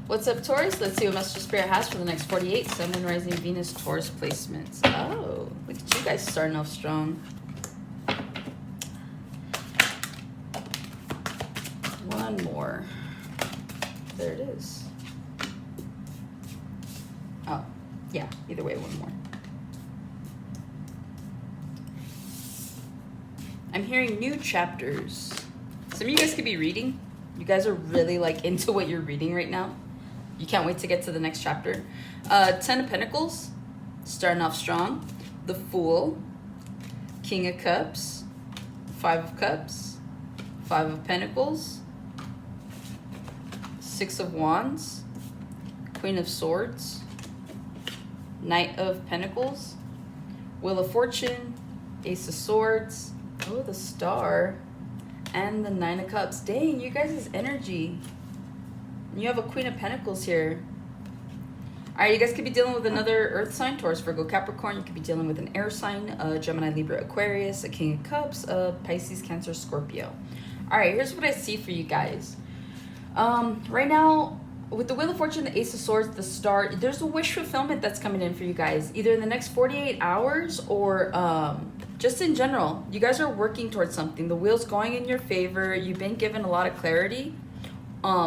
What's up, Taurus? Let's see what Master Spirit has for the next 48. Sun, Moon, Rising, Venus, Taurus placements. Oh, look at you guys starting off strong. One more. There it is. Oh, yeah, either way, one more. I'm hearing new chapters. Some of you guys could be reading. You guys are really like into what you're reading right now. You can't wait to get to the next chapter. 10 of Pentacles, starting off strong. The Fool, King of Cups, 5 of Cups, 5 of Pentacles, 6 of Wands, Queen of Swords, Knight of Pentacles, Wheel of Fortune, Ace of Swords, oh, the Star, and the 9 of Cups. Dang, you guys' energy. You have a Queen of Pentacles here. All right, you guys could be dealing with another Earth sign, Taurus, Virgo, Capricorn. You could be dealing with an air sign, Gemini, Libra, Aquarius, a King of Cups, Pisces, Cancer, Scorpio. All right, here's what I see for you guys. Right now, with the Wheel of Fortune, the Ace of Swords, the Star, there's a wish fulfillment that's coming in for you guys, either in the next 48 hours or just in general. You guys are working towards something. The wheel's going in your favor. You've been given a lot of clarity.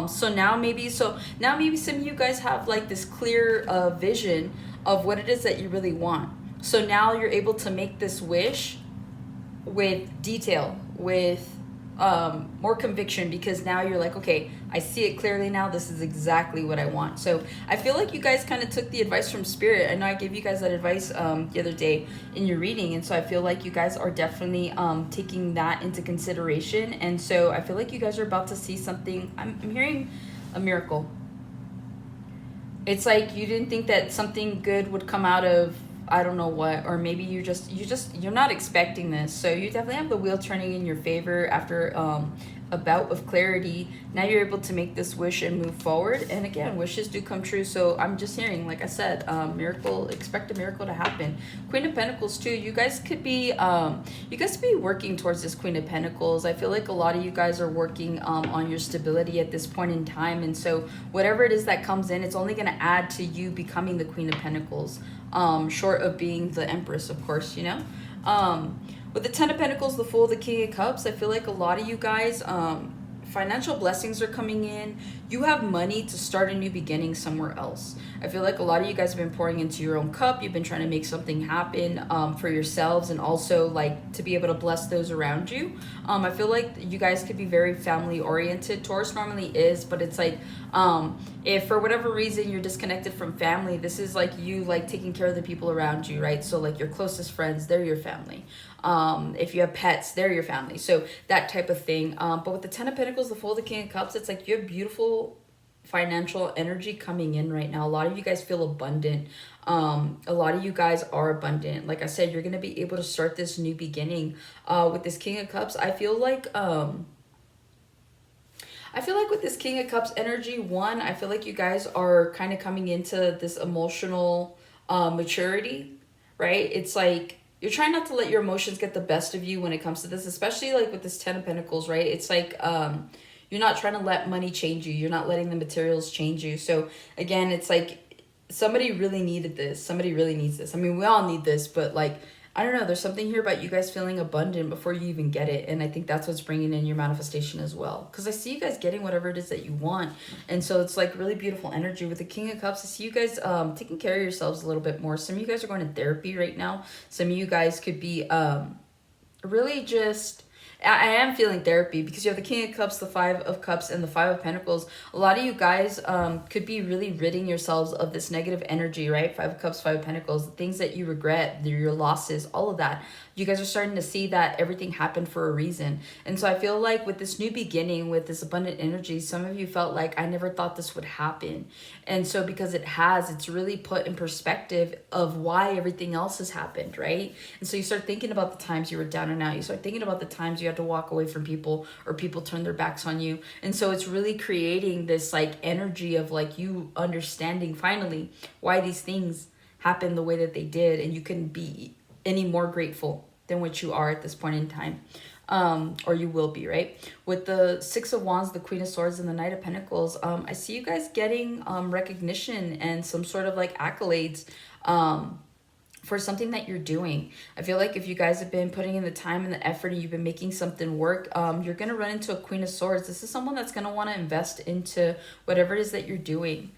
So now maybe some of you guys have like this clear vision of what it is that you really want. So now you're able to make this wish with detail, with more conviction, because now you're like, okay, I see it clearly now. This is exactly what I want. So I feel like you guys kind of took the advice from Spirit. I know I gave you guys that advice the other day in your reading, and so I feel like you guys are definitely taking that into consideration. And so I feel like you guys are about to see something. I'm hearing a miracle. It's like you didn't think that something good would come out of I don't know what, or maybe you're not expecting this. So you definitely have the wheel turning in your favor after a bout of clarity. Now you're able to make this wish and move forward. And again, wishes do come true. So I'm just hearing, like I said, miracle, expect a miracle to happen. Queen of Pentacles too. You guys could be working towards this Queen of Pentacles. I feel like a lot of you guys are working on your stability at this point in time. And so whatever it is that comes in, it's only going to add to you becoming the Queen of Pentacles. Short of being the Empress, of course, you know. With the 10 of Pentacles, the Fool, the King of Cups, I feel like a lot of you guys, financial blessings are coming in. You have money to start a new beginning somewhere else. I feel like a lot of you guys have been pouring into your own cup. You've been trying to make something happen for yourselves, and also like to be able to bless those around you. I feel like you guys could be very family oriented. Taurus normally is, but it's like if for whatever reason you're disconnected from family, this is like you like taking care of the people around you, right? So like your closest friends, they're your family. If you have pets, they're your family. So that type of thing. But with the 10 of Pentacles, the Fool, the King of Cups, it's like you have beautiful financial energy coming in right now. A lot of you guys feel abundant. A lot of you guys are abundant. Like I said, you're going to be able to start this new beginning. With this King of Cups, I feel like with this King of Cups energy, I feel like you guys are kind of coming into this emotional maturity, right? It's like you're trying not to let your emotions get the best of you when it comes to this, especially like with this 10 of Pentacles, right? It's like you're not trying to let money change you. You're not letting the materials change you. So again, it's like somebody really needed this. Somebody really needs this. I mean, we all need this, but like, I don't know. There's something here about you guys feeling abundant before you even get it. And I think that's what's bringing in your manifestation as well. Because I see you guys getting whatever it is that you want. And so it's like really beautiful energy. With the King of Cups, I see you guys taking care of yourselves a little bit more. Some of you guys are going to therapy right now. Some of you guys could be really just... I am feeling therapy because you have the King of Cups, the 5 of Cups, and the 5 of Pentacles. A lot of you guys could be really ridding yourselves of this negative energy, right? 5 of Cups, 5 of Pentacles, the things that you regret, your losses, all of that. You guys are starting to see that everything happened for a reason. And so I feel like with this new beginning, with this abundant energy, some of you felt like, I never thought this would happen. And so because it has, it's really put in perspective of why everything else has happened, right? And so you start thinking about the times you were down and out. You start thinking about the times you had to walk away from people or people turned their backs on you. And so it's really creating this like energy of like you understanding finally why these things happened the way that they did. And you can be any more grateful than what you are at this point in time. or you will be, right? With the Six of Wands, the Queen of Swords, and the Knight of Pentacles, I see you guys getting recognition and some sort of like accolades for something that you're doing. I feel like if you guys have been putting in the time and the effort and you've been making something work, you're going to run into a Queen of Swords. This is someone that's going to want to invest into whatever it is that you're doing.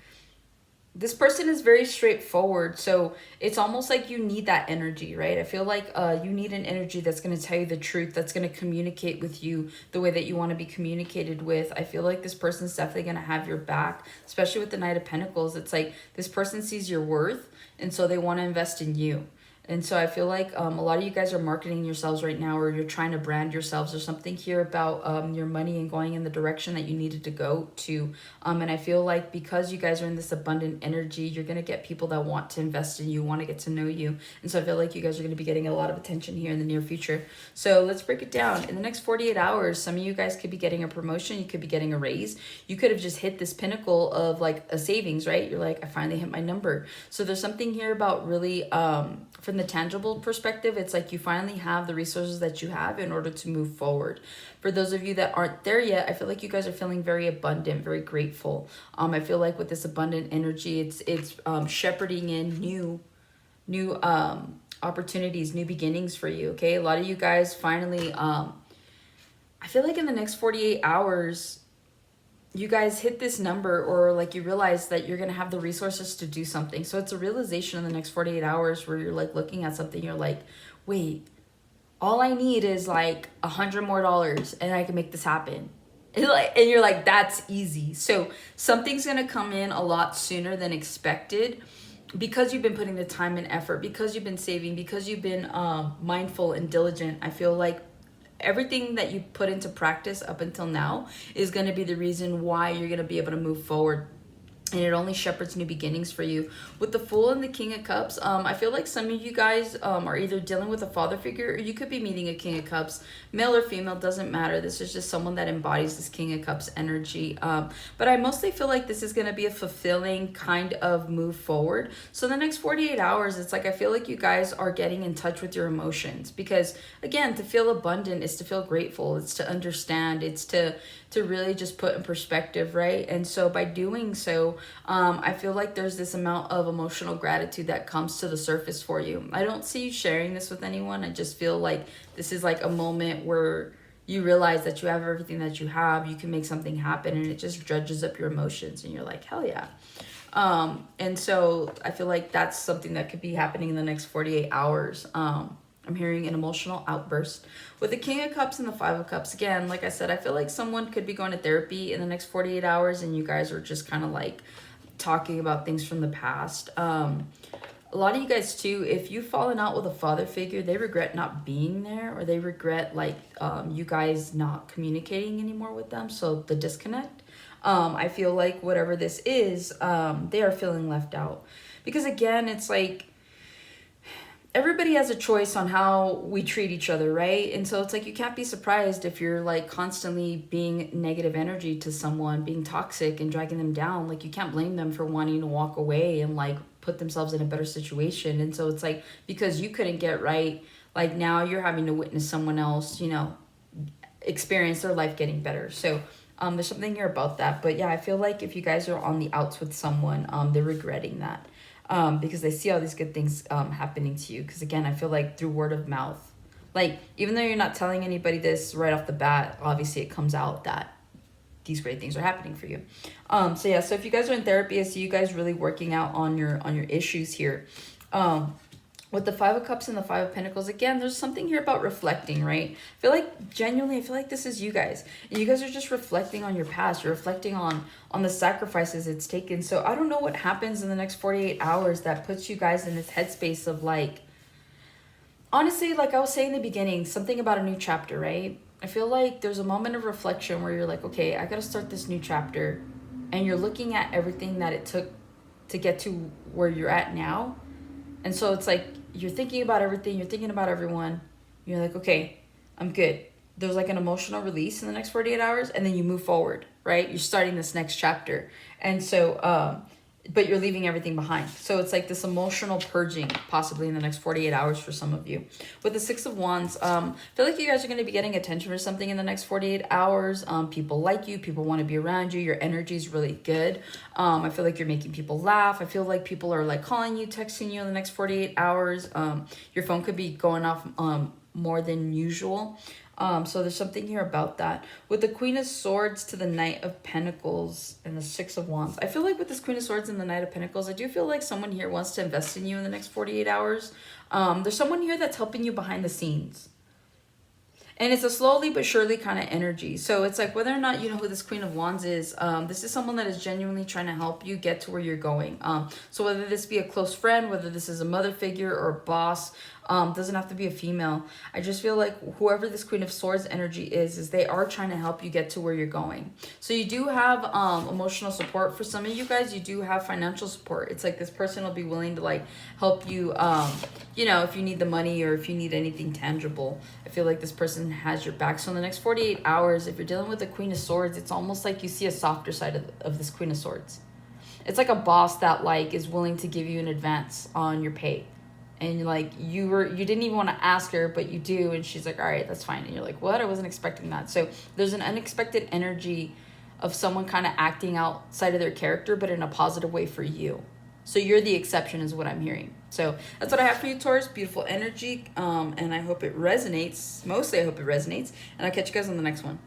This person is very straightforward, so it's almost like you need that energy, right? I feel like you need an energy that's going to tell you the truth, that's going to communicate with you the way that you want to be communicated with. I feel like this person's definitely going to have your back, especially with the Knight of Pentacles. It's like this person sees your worth, and so they want to invest in you. And so I feel like a lot of you guys are marketing yourselves right now, or you're trying to brand yourselves, or something here about your money and going in the direction that you needed to go to. And I feel like because you guys are in this abundant energy, you're going to get people that want to invest in you, want to get to know you. And so I feel like you guys are going to be getting a lot of attention here in the near future. So let's break it down. In the next 48 hours, some of you guys could be getting a promotion. You could be getting a raise. You could have just hit this pinnacle of like a savings, right? You're like, I finally hit my number. So there's something here about really, from the tangible perspective, it's like you finally have the resources that you have in order to move forward. For those of you that aren't there yet, I feel like you guys are feeling very abundant, very grateful. I feel like with this abundant energy, it's shepherding in new opportunities, new beginnings for you. Okay, a lot of you guys finally, I feel like in the next 48 hours, you guys hit this number, or like you realize that you're going to have the resources to do something. So it's a realization in the next 48 hours where you're like looking at something, you're like, wait, all I need is like $100 more and I can make this happen. And you're like, that's easy. So something's going to come in a lot sooner than expected, because you've been putting the time and effort, because you've been saving, because you've been mindful and diligent. I feel like everything that you put into practice up until now is going to be the reason why you're going to be able to move forward. And it only shepherds new beginnings for you. With the Fool and the King of Cups, I feel like some of you guys are either dealing with a father figure, or you could be meeting a King of Cups. Male or female, doesn't matter. This is just someone that embodies this King of Cups energy. But I mostly feel like this is going to be a fulfilling kind of move forward. So the next 48 hours, it's like I feel like you guys are getting in touch with your emotions. Because, again, to feel abundant is to feel grateful. It's to understand. It's to really just put in perspective, right? And so by doing so, I feel like there's this amount of emotional gratitude that comes to the surface for you. I don't see you sharing this with anyone. I just feel like this is like a moment where you realize that you have everything that you have, you can make something happen, and it just dredges up your emotions, and you're like, hell yeah. And so I feel like that's something that could be happening in the next 48 hours. I'm hearing an emotional outburst. With the King of Cups and the Five of Cups, again, like I said, I feel like someone could be going to therapy in the next 48 hours, and you guys are just kind of like talking about things from the past. A lot of you guys too, if you've fallen out with a father figure, they regret not being there, or they regret like you guys not communicating anymore with them. So the disconnect. I feel like whatever this is, they are feeling left out. Because again, it's like, everybody has a choice on how we treat each other, right? And so it's like you can't be surprised if you're like constantly being negative energy to someone, being toxic and dragging them down. Like you can't blame them for wanting to walk away and like put themselves in a better situation. And so it's like, because you couldn't get right, like now you're having to witness someone else, you know, experience their life getting better. So there's something here about that. But yeah, I feel like if you guys are on the outs with someone, they're regretting that. Because they see all these good things happening to you. Because again, I feel like through word of mouth, like even though you're not telling anybody this right off the bat, obviously it comes out that these great things are happening for you. So yeah, so if you guys are in therapy, I see you guys really working out on your issues here. With the Five of Cups and the Five of Pentacles, again, there's something here about reflecting, right? I feel like, genuinely, I feel like this is you guys. And you guys are just reflecting on your past. You're reflecting on the sacrifices it's taken. So I don't know what happens in the next 48 hours that puts you guys in this headspace of like, honestly, like I was saying in the beginning, something about a new chapter, right? I feel like there's a moment of reflection where you're like, okay, I got to start this new chapter. And you're looking at everything that it took to get to where you're at now. And so it's like, you're thinking about everything, you're thinking about everyone, you're like, okay, I'm good. There's like an emotional release in the next 48 hours, and then you move forward, right? You're starting this next chapter. And so but you're leaving everything behind. So it's like this emotional purging possibly in the next 48 hours for some of you. With the Six of Wands, I feel like you guys are going to be getting attention for something in the next 48 hours. People like you. People want to be around you. Your energy is really good. I feel like you're making people laugh. I feel like people are like calling you, texting you in the next 48 hours. Your phone could be going off more than usual. So there's something here about that. With the Queen of Swords to the Knight of Pentacles and the Six of Wands, I feel like with this Queen of Swords and the Knight of Pentacles, I do feel like someone here wants to invest in you in the next 48 hours. There's someone here that's helping you behind the scenes. And it's a slowly but surely kind of energy. So it's like whether or not you know who this Queen of Wands is, this is someone that is genuinely trying to help you get to where you're going. So whether this be a close friend, whether this is a mother figure or a boss, doesn't have to be a female. I just feel like whoever this Queen of Swords energy is they are trying to help you get to where you're going. So you do have emotional support. For some of you guys, you do have financial support. It's like this person will be willing to like help you, you know, if you need the money or if you need anything tangible. I feel like this person has your back. So in the next 48 hours, if you're dealing with the Queen of Swords, it's almost like you see a softer side of this Queen of Swords. It's like a boss that like is willing to give you an advance on your pay. And like you didn't even want to ask her, but you do, and she's like, all right, that's fine. And you're like, what? I wasn't expecting that. So there's an unexpected energy of someone kind of acting outside of their character, but in a positive way for you. So you're the exception is what I'm hearing. So that's what I have for you, Taurus. Beautiful energy. And I hope it resonates. Mostly I hope it resonates. And I'll catch you guys on the next one.